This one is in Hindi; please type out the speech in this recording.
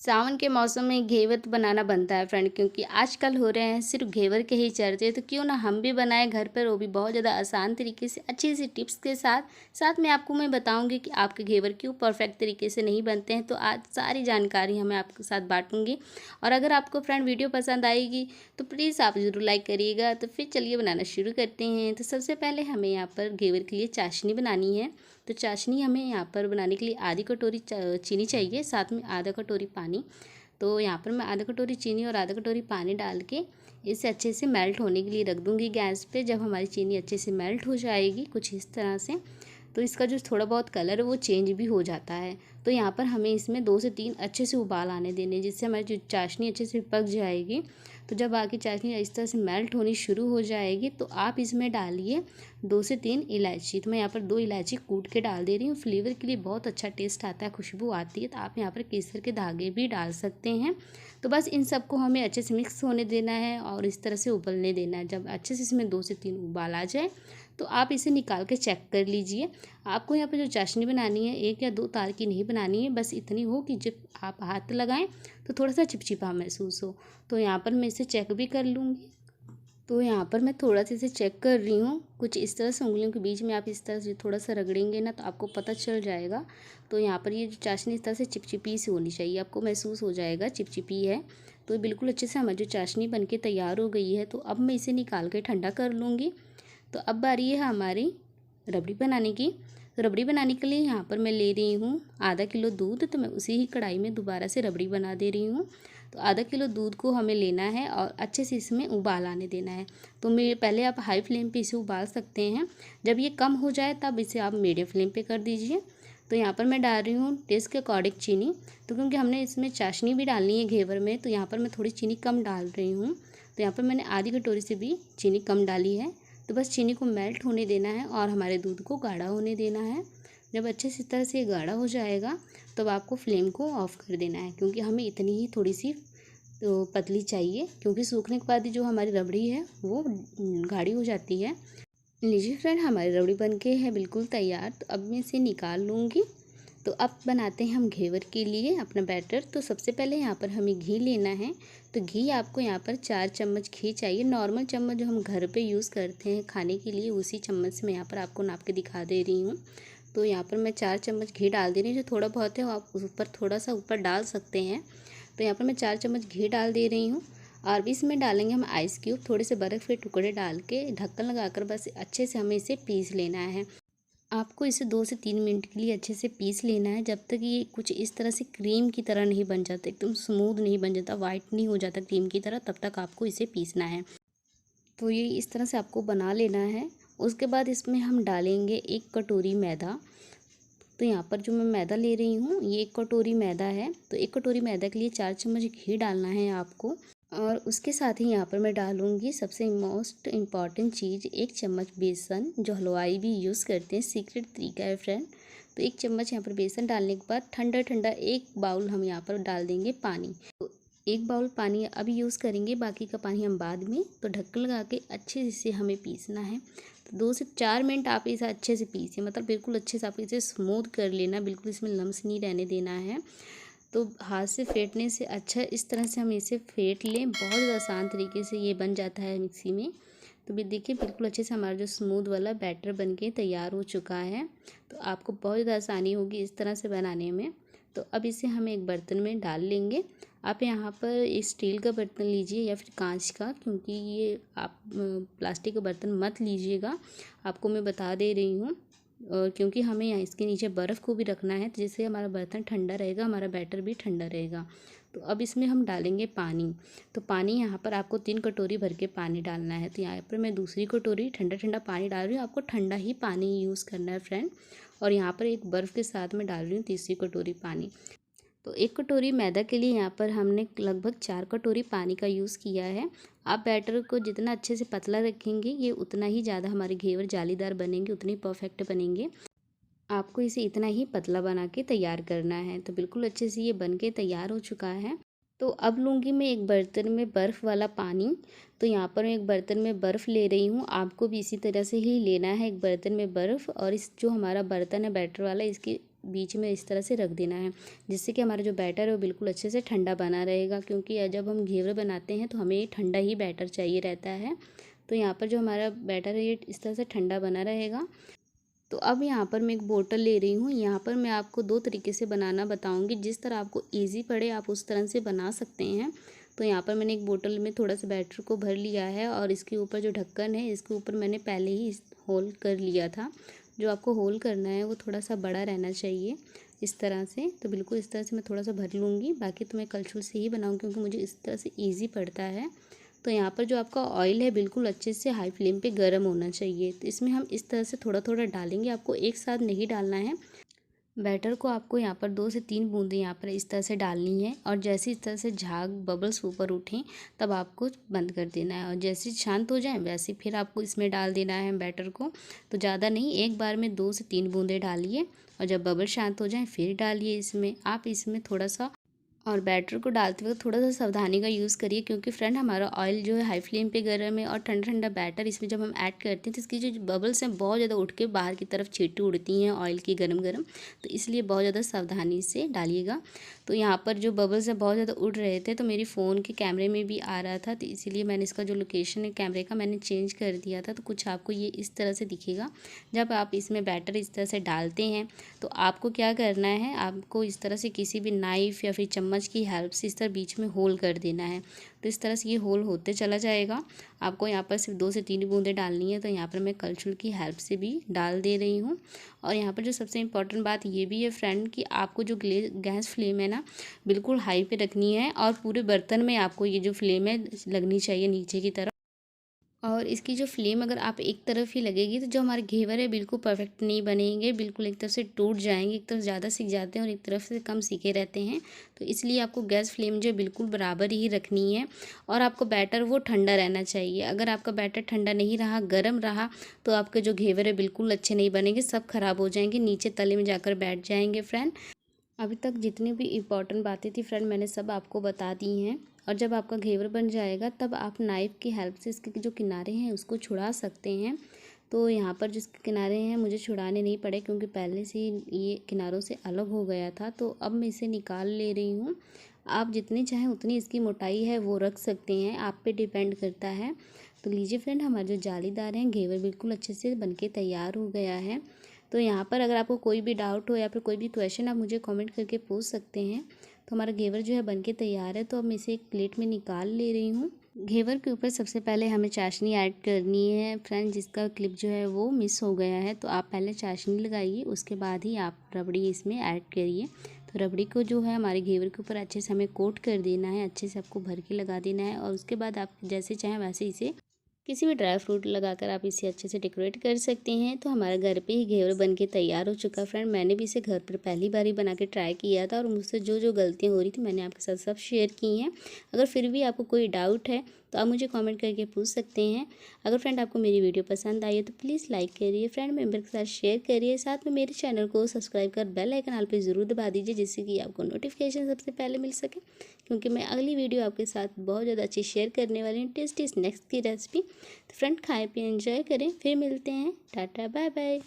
सावन के मौसम में घेवर तो बनाना बनता है फ्रेंड, क्योंकि आजकल हो रहे हैं सिर्फ घेवर के ही चर्चे। तो क्यों ना हम भी बनाएं घर पर, वो भी बहुत ज़्यादा आसान तरीके से, अच्छी सी टिप्स के साथ। साथ में आपको मैं बताऊंगी कि आपके घेवर क्यों परफेक्ट तरीके से नहीं बनते हैं। तो आज सारी जानकारी हमें आपके साथ बांटूंगी। और अगर आपको फ्रेंड वीडियो पसंद आएगी तो प्लीज़ आप ज़रूर लाइक करिएगा। तो फिर चलिए बनाना शुरू करते हैं। तो सबसे पहले हमें यहाँ पर घेवर के लिए चाशनी बनानी है। तो चाशनी हमें यहाँ पर बनाने के लिए आधी कटोरी चीनी चाहिए, साथ में आधा कटोरी पानी। तो यहाँ पर मैं आधा कटोरी चीनी और आधा कटोरी पानी डाल के इसे अच्छे से मेल्ट होने के लिए रख दूँगी गैस पे। जब हमारी चीनी अच्छे से मेल्ट हो जाएगी कुछ इस तरह से, तो इसका जो थोड़ा बहुत कलर है वो चेंज भी हो जाता है। तो यहाँ पर हमें इसमें 2 से 3 अच्छे से उबाल आने देने, जिससे हमारी जो चाशनी अच्छे से पक जाएगी। तो जब आगे चाशनी इस तरह से मेल्ट होनी शुरू हो जाएगी तो आप इसमें डालिए 2 से 3 इलायची। तो मैं यहाँ पर 2 इलायची कूट के डाल दे रही हूँ। फ्लेवर के लिए बहुत अच्छा टेस्ट आता है, खुशबू आती है। तो आप यहाँ पर केसर के धागे भी डाल सकते हैं। तो बस इन सबको हमें अच्छे से मिक्स होने देना है और इस तरह से उबलने देना है। जब अच्छे से इसमें 2 से 3 उबाल आ जाए तो आप इसे निकाल के चेक कर लीजिए। आपको यहाँ पर जो चाशनी बनानी है 1 या 2 तार की नहीं बनानी है, बस इतनी हो कि जब आप हाथ लगाएं तो थोड़ा सा चिपचिपा महसूस हो। तो यहाँ पर मैं इसे चेक भी कर लूँगी। तो यहाँ पर मैं थोड़ा सा इसे चेक कर रही हूँ। कुछ इस तरह से उंगलियों के बीच में आप इस तरह से थोड़ा सा रगड़ेंगे ना तो आपको पता चल जाएगा। तो यहाँ पर ये जो चाशनी इस तरह से चिपचिपी सी होनी चाहिए, आपको महसूस हो जाएगा चिपचिपी है। तो बिल्कुल अच्छे से हमारी जो चाशनी बनके तैयार हो गई है। तो अब मैं इसे निकाल के ठंडा कर लूँगी। तो अब बारी है हमारी रबड़ी बनाने की। तो रबड़ी बनाने के लिए यहाँ पर मैं ले रही हूँ आधा किलो दूध। तो मैं उसी ही कढ़ाई में दोबारा से रबड़ी बना दे रही हूँ। तो आधा किलो दूध को हमें लेना है और अच्छे से इसमें उबाल आने देना है। तो मैं पहले आप हाई फ्लेम पे इसे उबाल सकते हैं। जब ये कम हो जाए तब इसे आप मीडियम फ्लेम पे कर दीजिए। तो यहाँ पर मैं डाल रही हूँ टेस्ट के अकॉर्डिंग चीनी। तो क्योंकि हमने इसमें चाशनी भी डालनी है घेवर में, तो यहाँ पर मैं थोड़ी चीनी कम डाल रही हूँ। तो यहाँ पर मैंने आधी कटोरी से भी चीनी कम डाली है। तो बस चीनी को मेल्ट होने देना है और हमारे दूध को गाढ़ा होने देना है। जब अच्छे से तरह से गाढ़ा हो जाएगा तब आपको फ्लेम को ऑफ़ कर देना है, क्योंकि हमें इतनी ही थोड़ी सी तो पतली चाहिए, क्योंकि सूखने के बाद जो हमारी रबड़ी है वो गाढ़ी हो जाती है। लीजिए फ्रेंड, हमारी रबड़ी बनके है बिल्कुल तैयार। तो अब मैं इसे निकाल लूँगी। तो अब बनाते हैं हम घेवर के लिए अपना बैटर। तो सबसे पहले यहाँ पर हमें घी लेना है। तो घी आपको यहाँ पर 4 चम्मच घी चाहिए। नॉर्मल चम्मच जो हम घर पे यूज़ करते हैं खाने के लिए, उसी चम्मच से मैं यहाँ पर आपको नाप के दिखा दे रही हूँ। तो यहाँ पर मैं 4 चम्मच घी डाल दे रही हूँ। जो थोड़ा बहुत है वो आप ऊपर थोड़ा सा ऊपर डाल सकते हैं। तो यहाँ पर मैं 4 चम्मच घी डाल दे रही हूँ। और इसमें डालेंगे हम आइस क्यूब, थोड़े से बर्फ़ के टुकड़े डाल के ढक्कन लगाकर बस अच्छे से हमें इसे पीस लेना है। आपको इसे 2 से 3 मिनट के लिए अच्छे से पीस लेना है, जब तक ये कुछ इस तरह से क्रीम की तरह नहीं बन जाता, एकदम स्मूथ नहीं बन जाता, वाइट नहीं हो जाता क्रीम की तरह, तब तक आपको इसे पीसना है। तो ये इस तरह से आपको बना लेना है। उसके बाद इसमें हम डालेंगे 1 कटोरी मैदा। तो यहाँ पर जो मैं मैदा ले रही हूँ ये 1 कटोरी मैदा है। तो 1 कटोरी मैदा के लिए 4 चम्मच घी डालना है आपको। और उसके साथ ही यहाँ पर मैं डालूँगी सबसे मोस्ट इम्पॉर्टेंट चीज़ 1 चम्मच बेसन, जो हलवाई भी यूज़ करते हैं, सीक्रेट तरीका है फ्रेंड। तो 1 चम्मच यहाँ पर बेसन डालने के बाद ठंडा ठंडा 1 बाउल हम यहाँ पर डाल देंगे पानी। तो 1 बाउल पानी अभी यूज़ करेंगे, बाकी का पानी हम बाद में। तो ढक्कन लगा के अच्छे से हमें पीसना है। तो 2 से 4 मिनट आप इसे अच्छे से पीसिए, मतलब बिल्कुल अच्छे से आप इसे स्मूथ कर लेना, बिल्कुल इसमें लम्स नहीं रहने देना है। तो हाथ से फेंटने से अच्छा इस तरह से हम इसे फेंट लें, बहुत आसान तरीके से ये बन जाता है मिक्सी में। तो भी देखिए बिल्कुल अच्छे से हमारा जो स्मूथ वाला बैटर बनके तैयार हो चुका है। तो आपको बहुत ज़्यादा आसानी होगी इस तरह से बनाने में। तो अब इसे हम एक बर्तन में डाल लेंगे। आप यहाँ पर स्टील का बर्तन लीजिए या फिर कांच का, क्योंकि ये आप प्लास्टिक का बर्तन मत लीजिएगा, आपको मैं बता दे रही हूँ। और क्योंकि हमें यहाँ इसके नीचे बर्फ़ को भी रखना है, तो जिससे हमारा बर्तन ठंडा रहेगा, हमारा बैटर भी ठंडा रहेगा। तो अब इसमें हम डालेंगे पानी। तो पानी यहाँ पर आपको 3 कटोरी भर के पानी डालना है। तो यहाँ पर मैं दूसरी कटोरी ठंडा ठंडा पानी डाल रही हूँ। आपको ठंडा ही पानी यूज़ करना है फ्रेंड। और यहाँ पर एक बर्फ़ के साथ में डाल रही हूँ तीसरी कटोरी पानी। तो 1 कटोरी मैदा के लिए यहाँ पर हमने लगभग 4 कटोरी पानी का यूज़ किया है। आप बैटर को जितना अच्छे से पतला रखेंगे ये उतना ही ज़्यादा हमारे घेवर जालीदार बनेंगे, उतने परफेक्ट बनेंगे। आपको इसे इतना ही पतला बना के तैयार करना है। तो बिल्कुल अच्छे से ये बन के तैयार हो चुका है। तो अब लूँगी मैं एक बर्तन में बर्फ़ वाला पानी। तो यहाँ पर मैं एक बर्तन में बर्फ़ ले रही हूँ, आपको भी इसी तरह से ही लेना है। एक बर्तन में बर्फ़, और इस जो हमारा बर्तन है बैटर वाला, इसकी बीच में इस तरह से रख देना है, जिससे कि हमारा जो बैटर है वो बिल्कुल अच्छे से ठंडा बना रहेगा, क्योंकि जब हम घेवर बनाते हैं तो हमें ठंडा ही बैटर चाहिए रहता है। तो यहाँ पर जो हमारा बैटर है ये इस तरह से ठंडा बना रहेगा। तो अब यहाँ पर मैं एक बोतल ले रही हूँ। यहाँ पर मैं आपको 2 तरीके से बनाना बताऊँगी, जिस तरह आपको ईज़ी पड़े आप उस तरह से बना सकते हैं। तो यहाँ पर मैंने एक बोतल में थोड़ा सा बैटर को भर लिया है और इसके ऊपर जो ढक्कन है इसके ऊपर मैंने पहले ही होल कर लिया था। जो आपको होल करना है वो थोड़ा सा बड़ा रहना चाहिए इस तरह से। तो बिल्कुल इस तरह से मैं थोड़ा सा भर लूँगी, बाकी तो मैं कलछुल से ही बनाऊँ क्योंकि मुझे इस तरह से ईज़ी पड़ता है। तो यहाँ पर जो आपका ऑयल है बिल्कुल अच्छे से हाई फ्लेम पे गर्म होना चाहिए। तो इसमें हम इस तरह से थोड़ा थोड़ा डालेंगे, आपको एक साथ नहीं डालना है। बैटर को आपको यहाँ पर 2 से 3 बूंदें यहाँ पर इस तरह से डालनी है और जैसे इस तरह से झाग बबल्स ऊपर उठें तब आपको बंद कर देना है और जैसे शांत हो जाए वैसे फिर आपको इसमें डाल देना है बैटर को। तो ज़्यादा नहीं, एक बार में 2 से 3 बूंदें डालिए और जब बबल शांत हो जाए फिर डालिए इसमें। आप इसमें थोड़ा सा और बैटर को डालते वक्त थोड़ा सा सावधानी का यूज़ करिए, क्योंकि फ्रेंड हमारा ऑयल जो है हाई फ्लेम पे गर्म है और ठंडा ठंडा बैटर इसमें जब हम ऐड करते हैं तो इसकी जो बबल्स हैं बहुत ज़्यादा उठ के बाहर की तरफ छींटे उड़ती हैं ऑयल की गरम गरम। तो इसलिए बहुत ज़्यादा सावधानी से डालिएगा। तो यहाँ पर जो बबल्स हैं बहुत ज़्यादा उड़ रहे थे तो मेरी फ़ोन के कैमरे में भी आ रहा था, तो इसीलिए मैंने इसका जो लोकेशन है कैमरे का मैंने चेंज कर दिया था। तो कुछ आपको ये इस तरह से दिखेगा। जब आप इसमें बैटर इस तरह से डालते हैं तो आपको क्या करना है, आपको इस तरह से किसी भी नाइफ़ या फिर चम्मच की हेल्प से इस तरह बीच में होल कर देना है। तो इस तरह से ये होल होते चला जाएगा। आपको यहाँ पर सिर्फ 2 से 3 बूंदें डालनी है। तो यहाँ पर मैं कलछुल की हेल्प से भी डाल दे रही हूँ। और यहाँ पर जो सबसे इम्पोर्टेंट बात ये भी है फ्रेंड कि आपको जो गैस फ्लेम है ना बिल्कुल हाई पे रखनी है और पूरे बर्तन में आपको ये जो फ्लेम है लगनी चाहिए नीचे की तरफ। और इसकी जो फ्लेम अगर आप एक तरफ ही लगेगी तो जो हमारे घेवर है बिल्कुल परफेक्ट नहीं बनेंगे, बिल्कुल एक तरफ से टूट जाएंगे, एक तरफ ज़्यादा सीख जाते हैं और एक तरफ से कम सीखे रहते हैं। तो इसलिए आपको गैस फ्लेम जो है बिल्कुल बराबर ही रखनी है और आपको बैटर वो ठंडा रहना चाहिए। अगर आपका बैटर ठंडा नहीं रहा, गर्म रहा, तो आपके जो घेवर है बिल्कुल अच्छे नहीं बनेंगे, सब खराब हो जाएंगे, नीचे तले में जाकर बैठ जाएंगे फ्रेंड। अभी तक जितनी भी इम्पॉर्टेंट बातें थी फ्रेंड मैंने सब आपको बता दी हैं। और जब आपका घेवर बन जाएगा तब आप नाइफ़ की हेल्प से इसके जो किनारे हैं उसको छुड़ा सकते हैं। तो यहाँ पर जिसके किनारे हैं मुझे छुड़ाने नहीं पड़े, क्योंकि पहले से ही ये किनारों से अलग हो गया था। तो अब मैं इसे निकाल ले रही हूँ। आप जितनी चाहें उतनी इसकी मोटाई है वो रख सकते हैं, आप पे डिपेंड करता है। तो लीजिए फ्रेंड, हमारे जो जालीदार हैं घेवर बिल्कुल अच्छे से बनके तैयार हो गया है। तो यहाँ पर अगर आपको कोई भी डाउट हो या फिर कोई भी क्वेश्चन आप मुझे कमेंट करके पूछ सकते हैं। तो हमारा घेवर जो है बनके तैयार है। तो अब मैं इसे एक प्लेट में निकाल ले रही हूँ। घेवर के ऊपर सबसे पहले हमें चाशनी ऐड करनी है फ्रेंड, जिसका क्लिप जो है वो मिस हो गया है। तो आप पहले चाशनी लगाइए, उसके बाद ही आप रबड़ी इसमें ऐड करिए। तो रबड़ी को जो है हमारे घेवर के ऊपर अच्छे से हमें कोट कर देना है, अच्छे से आपको भर के लगा देना है। और उसके बाद आप जैसे चाहें वैसे इसे किसी भी ड्राई फ्रूट लगाकर आप इसे अच्छे से डेकोरेट कर सकते हैं। तो हमारा घर पे ही घेवर बन के तैयार हो चुका फ्रेंड। मैंने भी इसे घर पर पहली बार ही बना के ट्राई किया था और मुझसे जो जो गलतियाँ हो रही थी मैंने आपके साथ सब शेयर की हैं। अगर फिर भी आपको कोई डाउट है तो आप मुझे कमेंट करके पूछ सकते हैं। अगर फ्रेंड आपको मेरी वीडियो पसंद आई है तो प्लीज़ लाइक करिए, फ्रेंड मेम्बर के साथ शेयर करिए, साथ में मेरे चैनल को सब्सक्राइब कर बेल आइकन ऑल पे ज़रूर दबा दीजिए, जिससे कि आपको नोटिफिकेशन सबसे पहले मिल सके, क्योंकि मैं अगली वीडियो आपके साथ बहुत ज़्यादा अच्छी शेयर करने वाली हूँ टेस्टी स्नैक्स की रेसिपी। तो फ्रेंड खाएं पिए एंजॉय करें, फिर मिलते हैं, टाटा बाय बाय।